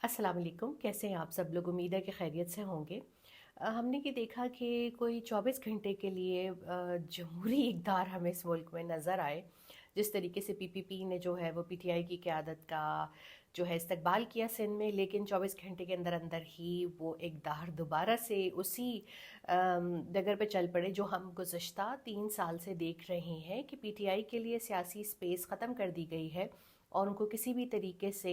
अस्सलाम वालेकुम। कैसे हैं आप सब लोग? उम्मीद है कि खैरियत से होंगे। हमने ये देखा कि कोई 24 घंटे के लिए जमहूरी इक़्तिदार हमें इस मुल्क में नज़र आए। जिस तरीके से पीपीपी ने जो है वो पीटीआई की क़यादत का जो है इस्तकबाल किया सिंध में, लेकिन 24 घंटे के अंदर अंदर ही वो इक़्तिदार दोबारा से उसी डगर पे चल पड़े जो हम गुज़श्ता 3 साल से देख रहे हैं कि पीटीआई के लिए सियासी स्पेस ख़त्म कर दी गई है और उनको किसी भी तरीके से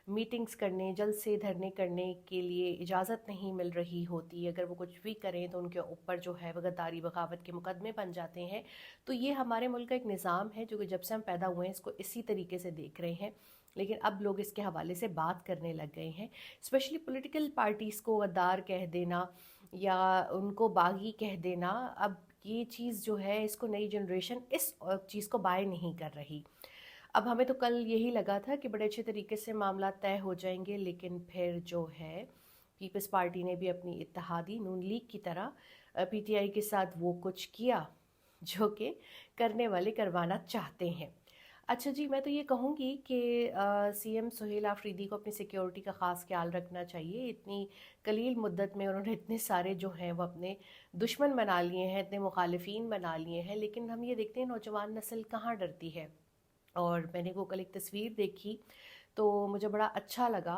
मीटिंग्स करने, जल्द से धरने करने के लिए इजाज़त नहीं मिल रही होती। अगर वो कुछ भी करें तो उनके ऊपर जो है वो गद्दारी बगावत के मुकदमे बन जाते हैं। तो ये हमारे मुल्क का एक निज़ाम है जो कि जब से हम पैदा हुए हैं इसको इसी तरीके से देख रहे हैं। लेकिन अब लोग इसके हवाले से बात करने लग गए हैं। स्पेशली पॉलिटिकल पार्टीज़ को गद्दार कह देना या उनको बागी कह देना, अब ये चीज़ जो है इसको नई जनरेशन इस चीज़ को बाय नहीं कर रही। अब हमें तो कल यही लगा था कि बड़े अच्छे तरीके से मामला तय हो जाएंगे, लेकिन फिर जो है पीपल्स पार्टी ने भी अपनी इत्तेहादी नून लीग की तरह पीटीआई के साथ वो कुछ किया जो कि करने वाले करवाना चाहते हैं। अच्छा जी, मैं तो ये कहूँगी कि सीएम सुहेल आफरीदी को अपनी सिक्योरिटी का ख़ास ख्याल रखना चाहिए। इतनी कलील मुद्दत में उन्होंने इतने सारे जो हैं वो अपने दुश्मन बना लिए हैं, इतने मुखालिफिन बना लिए हैं, लेकिन हम ये देखते हैं नौजवान नस्ल कहाँ डरती है। और मैंने वो कल एक तस्वीर देखी तो मुझे बड़ा अच्छा लगा,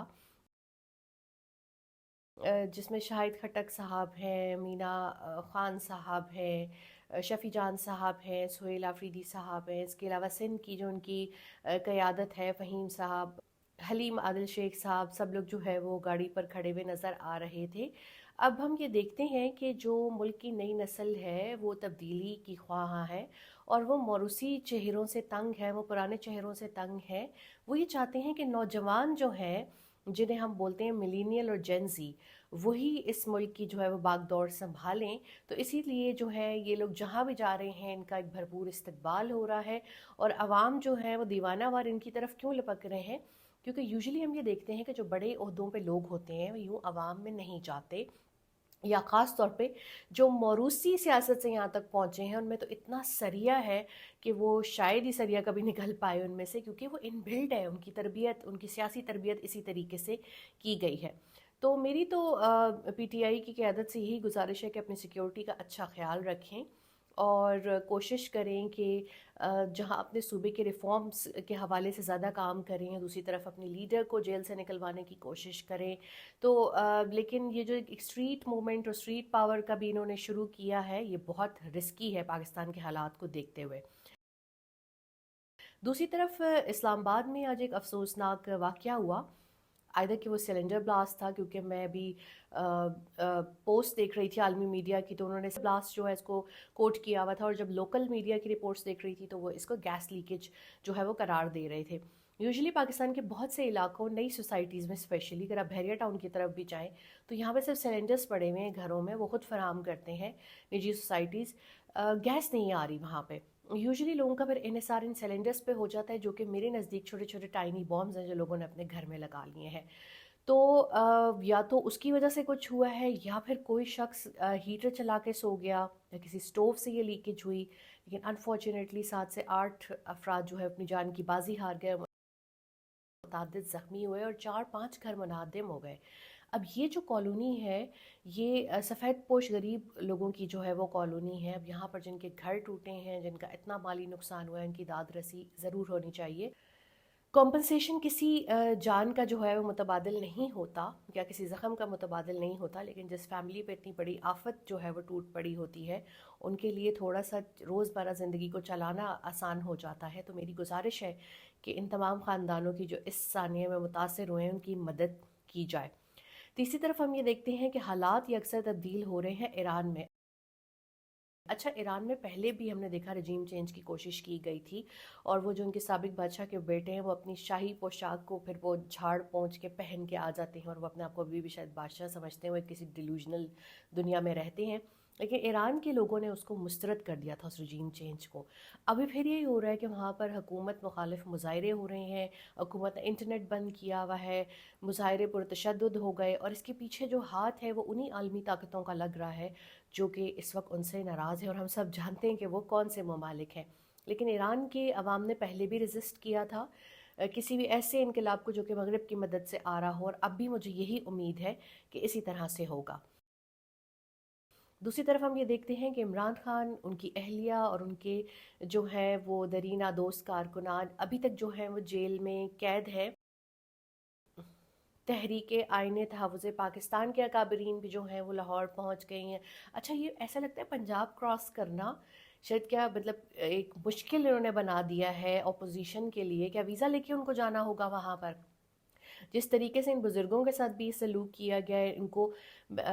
जिसमें शाहिद खटक साहब हैं, मीना ख़ान साहब हैं, शफ़ी जान साहब हैं, सुहेल आफरीदी साहब हैं, इसके अलावा सिंध की जो उनकी क़यादत है फ़हीम साहब, हलीम आदिल शेख साहब, सब लोग जो है वो गाड़ी पर खड़े हुए नज़र आ रहे थे। अब हम ये देखते हैं कि जो मुल्क की नई नस्ल है वो तब्दीली की ख्वाह है और वो मौरूसी चेहरों से तंग है, वो पुराने चेहरों से तंग है। वो ये चाहते हैं कि नौजवान जो हैं, जिन्हें हम बोलते हैं मिलीनियल और जेन ज़ी, वही इस मुल्क की जो है वो बागडोर संभालें। तो इसीलिए जो है ये लोग जहाँ भी जा रहे हैं इनका एक भरपूर इस्तकबाल हो रहा है और आवाम जो है वो दीवाना वार इनकी तरफ क्यों लपक रहे हैं, क्योंकि यूजुअली हम ये देखते हैं कि जो बड़े ओहदों पे लोग होते हैं वो यूँ आवाम में नहीं जाते, या ख़ास तौर पे जो मौरूसी सियासत से यहाँ तक पहुँचे हैं उनमें तो इतना सरिया है कि वो शायद ही सरिया कभी निकल पाए उनमें से, क्योंकि वो इनबिल्ट है, उनकी तरबियत, उनकी सियासी तरबियत इसी तरीके से की गई है। तो मेरी तो पीटीआई की क़यादत से यही गुजारिश है कि अपनी सिक्योरिटी का अच्छा ख्याल रखें और कोशिश करें कि जहां अपने सूबे के रिफॉर्म्स के हवाले से ज़्यादा काम करें, दूसरी तरफ अपने लीडर को जेल से निकलवाने की कोशिश करें। तो लेकिन ये जो एक स्ट्रीट मूवमेंट और स्ट्रीट पावर का भी इन्होंने शुरू किया है, ये बहुत रिस्की है पाकिस्तान के हालात को देखते हुए। दूसरी तरफ इस्लामाबाद में आज एक अफसोसनाक वाक़या हुआ, आइदर कि वो सिलेंडर ब्लास्ट था, क्योंकि मैं अभी पोस्ट देख रही थी आलमी मीडिया की, तो उन्होंने ब्लास्ट जो है इसको कोट किया हुआ था, और जब लोकल मीडिया की रिपोर्ट्स देख रही थी तो वो इसको गैस लीकेज जो है वो करार दे रहे थे। यूजुअली पाकिस्तान के बहुत से इलाकों, नई सोसाइटीज़ में स्पेशली, अगर आप बहरिया टाउन की तरफ भी जाएँ तो यहाँ पे सिर्फ सिलेंडर्स पड़े हुए हैं घरों में, वो खुद फराहम करते हैं निजी सोसाइटीज़। गैस नहीं आ रही वहाँ पे। यूजुअली लोगों का फिर इन्हिसार इन सिलेंडर्स पे हो जाता है, जो कि मेरे नज़दीक छोटे छोटे टाइनी बॉम्ब्स हैं जो लोगों ने अपने घर में लगा लिए हैं। तो या तो उसकी वजह से कुछ हुआ है, या फिर कोई शख्स हीटर चला के सो गया, या किसी स्टोव से ये लीकेज हुई। लेकिन अनफॉर्चुनेटली 7 से 8 अफराद जो है अपनी जान की बाजी हार गए, मुतादिद ज़ख्मी हुए और 4-5 घर मुनहदम हो गए। अब ये जो कॉलोनी है, ये सफ़ेद पोश गरीब लोगों की जो है वो कॉलोनी है। अब यहाँ पर जिनके घर टूटे हैं, जिनका इतना माली नुकसान हुआ है, उनकी दाद रसी ज़रूर होनी चाहिए। कॉम्पनसेशन किसी जान का जो है वो मुतबादिल नहीं होता, या किसी ज़ख़म का मुतबादिल नहीं होता, लेकिन जिस फैमिली पे इतनी बड़ी आफ़त जो है वो टूट पड़ी होती है, उनके लिए थोड़ा सा रोज़मर्रा ज़िंदगी को चलाना आसान हो जाता है। तो मेरी गुजारिश है कि इन तमाम ख़ानदानों की जो इस सानिए में मुतासर हुए हैं उनकी मदद की जाए। तीसरी तरफ हम ये देखते हैं कि हालात ये अक्सर तब्दील हो रहे हैं ईरान में। अच्छा, ईरान में पहले भी हमने देखा रजीम चेंज की कोशिश की गई थी, और वो जो उनके साबिक बादशाह के बेटे हैं वो अपनी शाही पोशाक को फिर वो झाड़ पोंछ के पहन के आ जाते हैं और वो अपने आप को अभी भी शायद बादशाह समझते हैं, वो एक किसी डिल्यूजनल दुनिया में रहते हैं। लेकिन ईरान के लोगों ने उसको मुस्तरद कर दिया था, उस रजीम चेंज को। अभी फिर यही हो रहा है कि वहाँ पर हुकूमत मुखालिफ मुजाहरे हो रहे हैं, हुकूमत ने इंटरनेट बंद किया हुआ है, मुजाहरे पुरतशद्दुद हो गए, और इसके पीछे जो हाथ है वो उन्हीं आलमी ताकतों का लग रहा है जो कि इस वक्त उनसे नाराज़ है, और हम सब जानते हैं कि वो कौन से ममालिक हैं। लेकिन ईरान के अवाम ने पहले भी रजिस्ट किया था, किसी भी ऐसे इनकलाब को जो कि मगरब की मदद से आ रहा हो, और अब भी मुझे यही उम्मीद है कि इसी तरह से होगा। दूसरी तरफ हम ये देखते हैं कि इमरान खान, उनकी अहलिया और उनके जो हैं वो दरीना दोस्त कारकुनान अभी तक जो हैं वो जेल में कैद है। तहरीक आईन तहफ़्फ़ुज़ पाकिस्तान के अकाबरीन भी जो हैं वो लाहौर पहुंच गई हैं। अच्छा, ये ऐसा लगता है पंजाब क्रॉस करना शायद क्या मतलब एक मुश्किल इन्होंने बना दिया है अपोजिशन के लिए। क्या वीज़ा लेके उनको जाना होगा वहाँ पर? जिस तरीके से इन बुज़ुर्गों के साथ भी सलूक किया गया है, इनको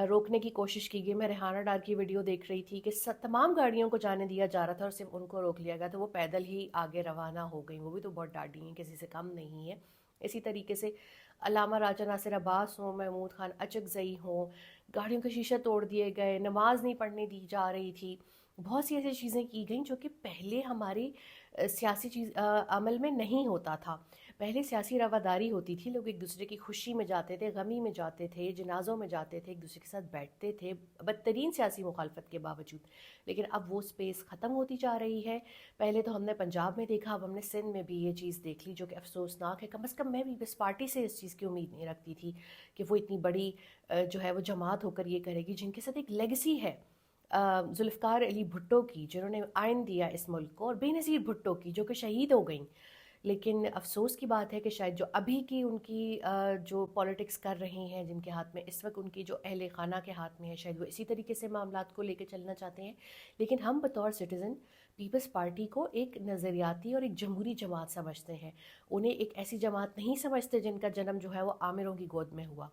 रोकने की कोशिश की गई। मैं रेहाना डार की वीडियो देख रही थी कि तमाम गाड़ियों को जाने दिया जा रहा था और सिर्फ उनको रोक लिया गया, तो वो पैदल ही आगे रवाना हो गई। वो भी तो बहुत डाटी हैं, किसी से कम नहीं है। इसी तरीके से अलामा राजा नासिर अब्बास हों, महमूद खान अचकज़ई हों, गाड़ियों के शीशे तोड़ दिए गए, नमाज नहीं पढ़ने दी जा रही थी। बहुत सी ऐसी चीज़ें की गई जो कि पहले हमारी सियासी अमल में नहीं होता था। पहले सियासी रवादारी होती थी, लोग एक दूसरे की खुशी में जाते थे, गमी में जाते थे, जनाज़ों में जाते थे, एक दूसरे के साथ बैठते थे बदतरीन सियासी मुखालफत के बावजूद। लेकिन अब वो स्पेस ख़त्म होती जा रही है। पहले तो हमने पंजाब में देखा, अब हमने सिंध में भी ये चीज़ देख ली, जो कि अफसोसनाक है। कम अज़ कम मैं भी इस पार्टी से इस चीज़ की उम्मीद नहीं रखती थी कि वो इतनी बड़ी जो है वो जमात होकर ये करेगी, जिनके साथ एक लेगेसी है जुल्फ़िकार अली भुट्टो की, जिन्होंने आइन दिया इस मुल्क को, और बेनज़ीर भुट्टो की, जो कि शहीद हो गई। लेकिन अफ़सोस की बात है कि शायद जो अभी की उनकी जो पॉलिटिक्स कर रही हैं, जिनके हाथ में इस वक्त उनकी जो अहले खाना के हाथ में है, शायद वो इसी तरीके से मामलात को लेकर चलना चाहते हैं। लेकिन हम बतौर सिटीज़न पीपल्स पार्टी को एक नज़रियाती और एक जमहूरी जमात समझते हैं। उन्हें एक ऐसी जमात नहीं समझते जिनका जन्म जो है वो आमिरों की गोद में हुआ।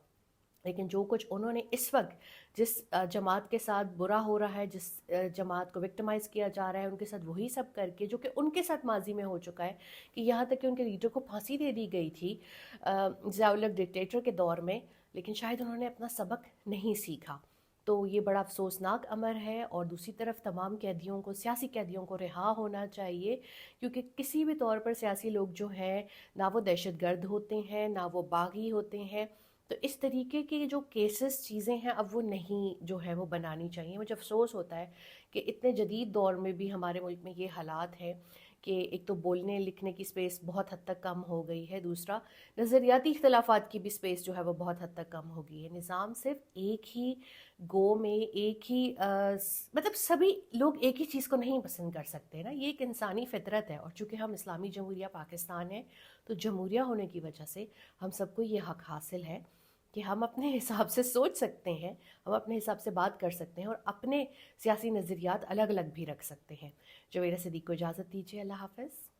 लेकिन जो कुछ उन्होंने इस वक्त जिस जमात के साथ बुरा हो रहा है, जिस जमात को विक्टिमाइज़ किया जा रहा है, उनके साथ वही सब करके जो कि उनके साथ माजी में हो चुका है, कि यहाँ तक कि उनके लीडर को फांसी दे दी गई थी ज़ियाउल डिक्टेटर के दौर में, लेकिन शायद उन्होंने अपना सबक नहीं सीखा। तो ये बड़ा अफसोसनाक अमर है। और दूसरी तरफ तमाम कैदियों को, सियासी कैदियों को रिहा होना चाहिए, क्योंकि किसी भी तौर पर सियासी लोग जो हैं, ना वो दहशतगर्द होते हैं, ना वो बागी होते हैं। तो इस तरीके के जो केसेस चीज़ें हैं, अब वो नहीं जो है वो बनानी चाहिए। मुझे अफसोस होता है कि इतने जदीद दौर में भी हमारे मुल्क में ये हालात हैं कि एक तो बोलने लिखने की स्पेस बहुत हद तक कम हो गई है, दूसरा नज़रियाती इख्तलाफात की भी स्पेस जो है वो बहुत हद तक कम हो गई है। निज़ाम सिर्फ एक ही गो में एक ही मतलब सभी लोग एक ही चीज़ को नहीं पसंद कर सकते ना, ये एक इंसानी फितरत है। और चूँकि हम इस्लामी जमहूरिया पाकिस्तान है, तो जमहूरिया होने की वजह से हम सबको ये हक़ हासिल है कि हम अपने हिसाब से सोच सकते हैं, हम अपने हिसाब से बात कर सकते हैं, और अपने सियासी नज़रियात अलग अलग भी रख सकते हैं। जवेरा सिद्दीक़ को इजाज़त दीजिए। अल्लाह हाफ़िज़।